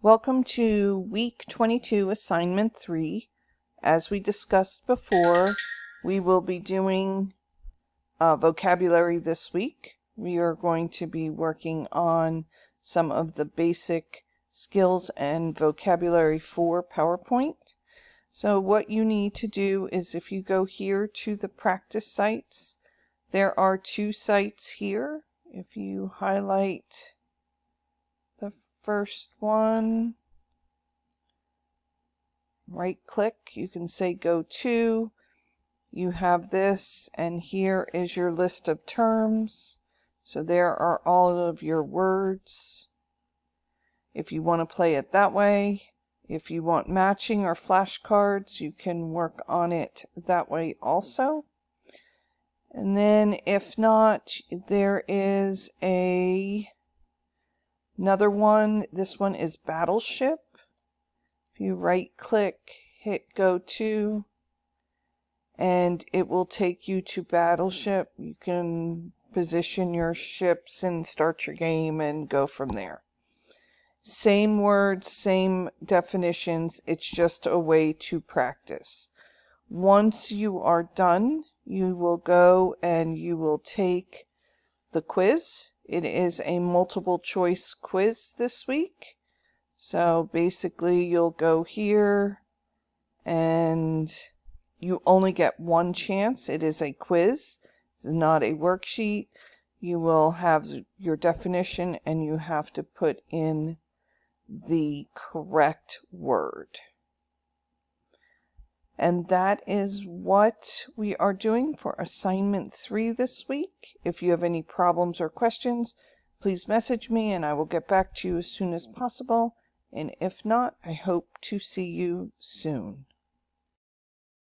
Welcome to week 22, assignment 3. As we discussed before, we will be doing vocabulary this week. We are going to be working on some of the basic skills and vocabulary for PowerPoint. So what you need to do is, if you go here to the practice sites, there are 2 sites here. If you highlight the first one, right click, you can say go to. You have this, and here is your list of terms. So there are all of your words. If you want to play it that way, if you want matching or flashcards, you can work on it that way also. And then if not, there is another one. This one is Battleship. If you right click, hit go to, and it will take you to Battleship. You can position your ships and start your game and go from there. Same words, same definitions, it's just a way to practice. Once you are done, you will go and you will take the quiz. It is a multiple choice quiz this week. So basically you'll go here and you only get one chance. It is a quiz. It's not a worksheet. You will have your definition and you have to put in the correct word. And that is what we are doing for assignment 3 this week. If you have any problems or questions, please message me and I will get back to you as soon as possible. And if not, I hope to see you soon.